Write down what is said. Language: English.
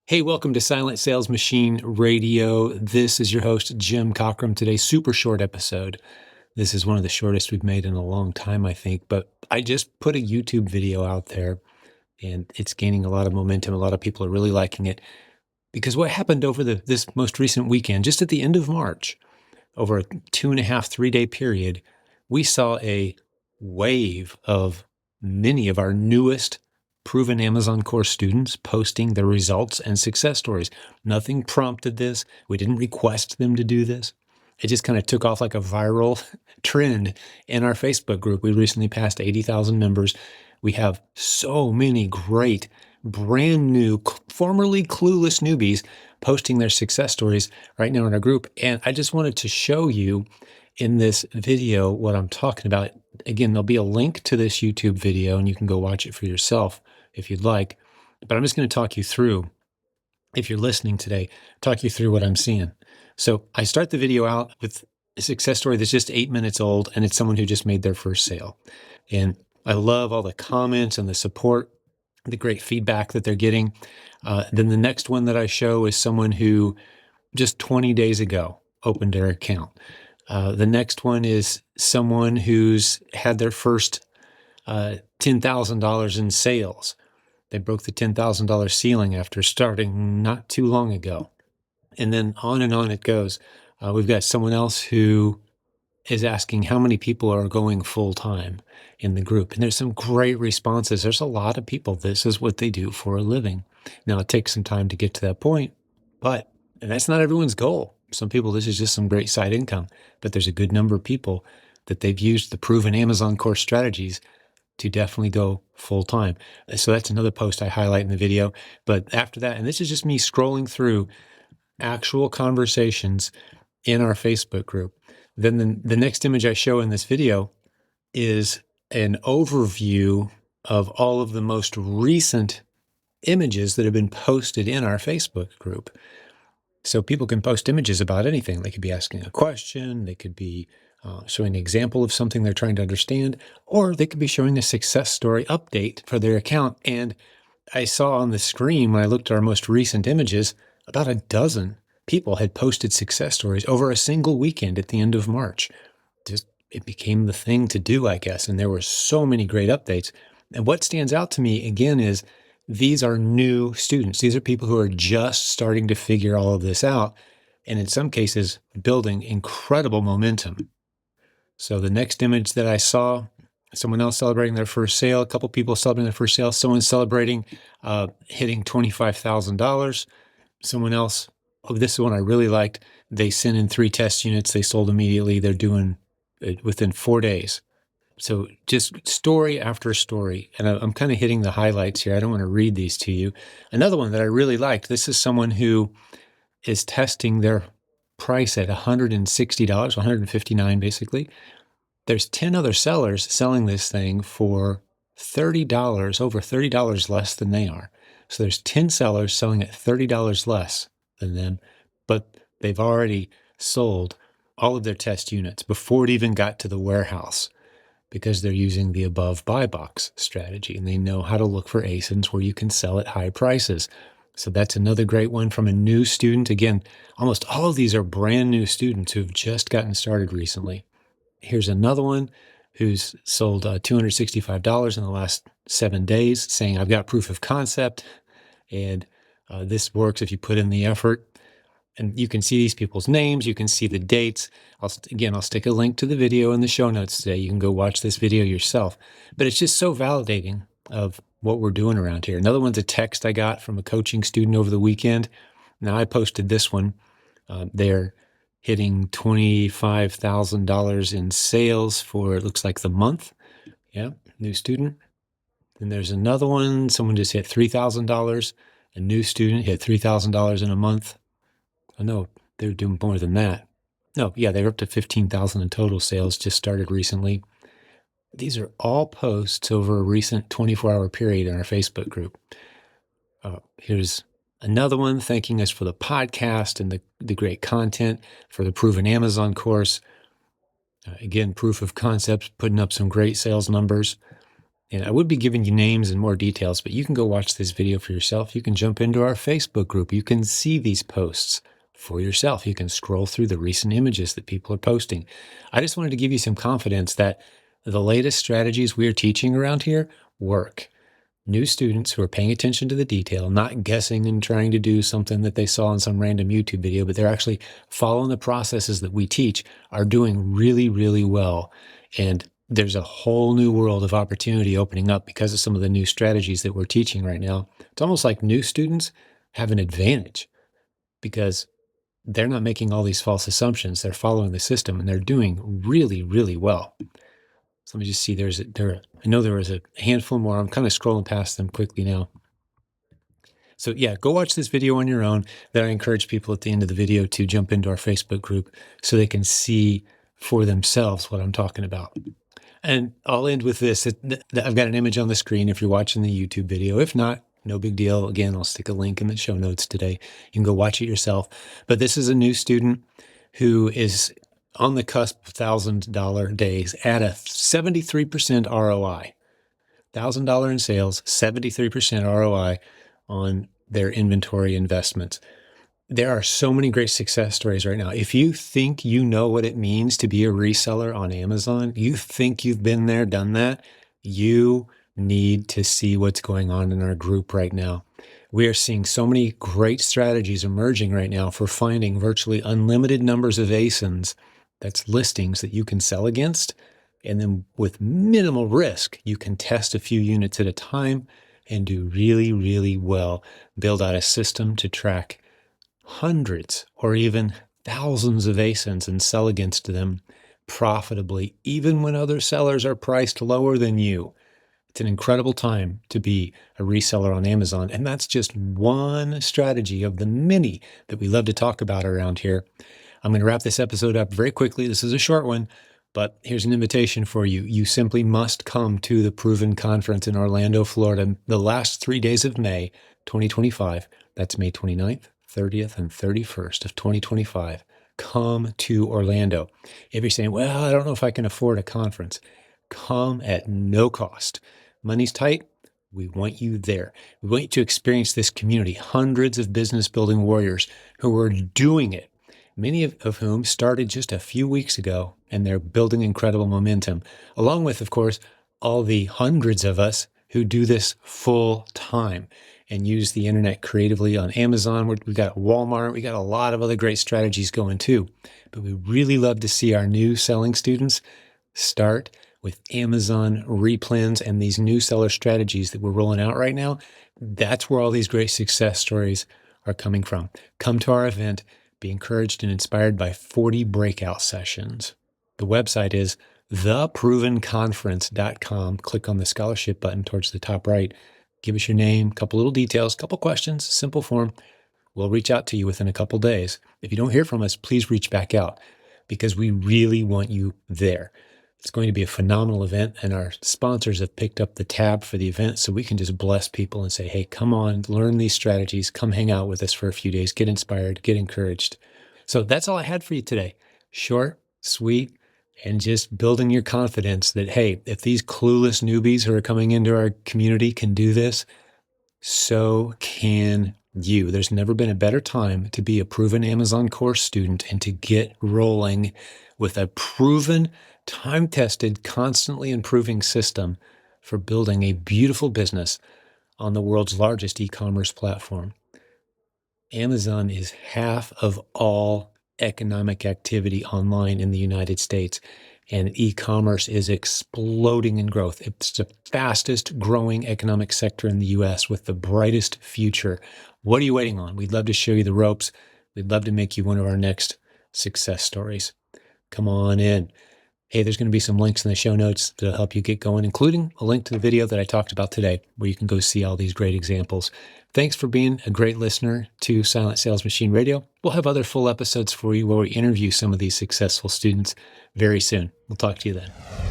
Hey, welcome to Silent Sales Machine Radio. This is your host, Jim Cockrum. Today's super short episode. This is one of the shortest we've made in a long time, I think, but I just put a YouTube video out there and it's gaining a lot of momentum. A lot of people are really liking it because what happened over this most recent weekend, just at the end of March, over a 2.5, 3-day period, we saw a wave of many of our newest proven Amazon course students posting their results and success stories. Nothing prompted this. We didn't request them to do this. It just kind of took off like a viral trend in our Facebook group. We recently passed 80,000 members. We have so many great, brand new, formerly clueless newbies posting their success stories right now in our group. And I just wanted to show you in this video what I'm talking about. Again, there'll be a link to this YouTube video and you can go watch it for yourself if you'd like. But I'm just going to talk you through, if you're listening today, talk you through what I'm seeing. So I start the video out with a success story that's just 8 minutes old, and it's someone who just made their first sale. And I love all the comments and the support, the great feedback that they're getting. Then the next one that I show is someone who just 20 days ago opened their account. The next one is someone who's had their first $10,000 in sales. They broke the $10,000 ceiling after starting not too long ago. And then on and on it goes. We've got someone else who is asking how many people are going full-time in the group. And there's some great responses. There's a lot of people. This is what they do for a living. Now, it takes some time to get to that point, and that's not everyone's goal. Some people, this is just some great side income, but there's a good number of people that they've used the proven Amazon course strategies to definitely go full-time. So that's another post I highlight in the video. But after that, and this is just me scrolling through actual conversations in our Facebook group. Then the next image I show in this video is an overview of all of the most recent images that have been posted in our Facebook group. So people can post images about anything. They could be asking a question, they could be showing an example of something they're trying to understand, or they could be showing a success story update for their account. And I saw on the screen when I looked at our most recent images, about a dozen people had posted success stories over a single weekend at the end of March. It became the thing to do, I guess. And there were so many great updates. And what stands out to me again is these are new students. These are people who are just starting to figure all of this out. And in some cases, building incredible momentum. So the next image that I saw, someone else celebrating their first sale, a couple people celebrating their first sale, someone celebrating hitting $25,000. Someone else, this is one I really liked. They sent in 3 test units. They sold immediately. They're doing it within 4 days. So just story after story. And I'm kind of hitting the highlights here. I don't want to read these to you. Another one that I really liked, this is someone who is testing their price at $160, $159 basically. There's 10 other sellers selling this thing for $30, over $30 less than they are. So there's 10 sellers selling at $30 less than them, but they've already sold all of their test units before it even got to the warehouse because they're using the above buy box strategy and they know how to look for ASINs where you can sell at high prices. So that's another great one from a new student. Again, almost all of these are brand new students who've just gotten started recently. Here's another one who's sold $265 in the last 7 days, saying, I've got proof of concept, and this works if you put in the effort. And you can see these people's names. You can see the dates. I'll stick a link to the video in the show notes today. You can go watch this video yourself. But it's just so validating of what we're doing around here. Another one's a text I got from a coaching student over the weekend. Now, I posted this one. They're hitting $25,000 in sales for, it looks like, the month. Yeah, new student. Then there's another one. Someone just hit $3,000. A new student hit $3,000 in a month. Oh, no, they're doing more than that. No, yeah, they're up to $15,000 in total sales, just started recently. These are all posts over a recent 24-hour period in our Facebook group. Here's another one thanking us for the podcast and the great content for the Proven Amazon course. Again, proof of concepts, putting up some great sales numbers. And I would be giving you names and more details, but you can go watch this video for yourself. You can jump into our Facebook group. You can see these posts for yourself. You can scroll through the recent images that people are posting. I just wanted to give you some confidence that the latest strategies we are teaching around here work. New students who are paying attention to the detail, not guessing and trying to do something that they saw in some random YouTube video, but they're actually following the processes that we teach, are doing really, really well. And there's a whole new world of opportunity opening up because of some of the new strategies that we're teaching right now. It's almost like new students have an advantage because they're not making all these false assumptions. They're following the system and they're doing really, really well. So let me just see. I know there was a handful more. I'm kind of scrolling past them quickly now. So yeah, go watch this video on your own. Then I encourage people at the end of the video to jump into our Facebook group so they can see for themselves what I'm talking about. And I'll end with this. I've got an image on the screen if you're watching the YouTube video. If not, no big deal. Again, I'll stick a link in the show notes today. You can go watch it yourself. But this is a new student who is on the cusp of $1,000 days at a 73% ROI. $1,000 in sales, 73% ROI on their inventory investments. There are so many great success stories right now. If you think you know what it means to be a reseller on Amazon, you think you've been there, done that, you need to see what's going on in our group right now. We are seeing so many great strategies emerging right now for finding virtually unlimited numbers of ASINs, that's listings that you can sell against. And then with minimal risk, you can test a few units at a time and do really, really well. Build out a system to track hundreds or even thousands of ASINs and sell against them profitably, even when other sellers are priced lower than you. It's an incredible time to be a reseller on Amazon. And that's just one strategy of the many that we love to talk about around here. I'm going to wrap this episode up very quickly. This is a short one, but here's an invitation for you. You simply must come to the Proven Conference in Orlando, Florida, the last 3 days of May 2025. That's May 29th, 30th, and 31st of 2025. Come to Orlando. If you're saying, well, I don't know if I can afford a conference, come at no cost. Money's tight. We want you there. We want you to experience this community, hundreds of business building warriors who are doing it, many of whom started just a few weeks ago, and they're building incredible momentum, along with, of course, all the hundreds of us who do this full time and use the internet creatively on Amazon. We got Walmart. We got a lot of other great strategies going too. But we really love to see our new selling students start with Amazon replens and these new seller strategies that we're rolling out right now. That's where all these great success stories are coming from. Come to our event. Be encouraged and inspired by 40 breakout sessions. The website is theprovenconference.com. Click on the scholarship button towards the top right. Give us your name, a couple little details, a couple questions, simple form. We'll reach out to you within a couple days. If you don't hear from us, please reach back out because we really want you there. It's going to be a phenomenal event, and our sponsors have picked up the tab for the event so we can just bless people and say, hey, come on, learn these strategies, come hang out with us for a few days, get inspired, get encouraged. So that's all I had for you today. Short, sweet, and just building your confidence that, hey, if these clueless newbies who are coming into our community can do this, so can you. There's never been a better time to be a proven Amazon course student and to get rolling with a proven, time-tested, constantly improving system for building a beautiful business on the world's largest e-commerce platform. Amazon is half of all economic activity online in the United States, and e-commerce is exploding in growth. It's the fastest growing economic sector in the U.S. with the brightest future. What are you waiting on? We'd love to show you the ropes. We'd love to make you one of our next success stories. Come on in. Hey, there's going to be some links in the show notes to help you get going, including a link to the video that I talked about today, where you can go see all these great examples. Thanks for being a great listener to Silent Sales Machine Radio. We'll have other full episodes for you where we interview some of these successful students very soon. We'll talk to you then.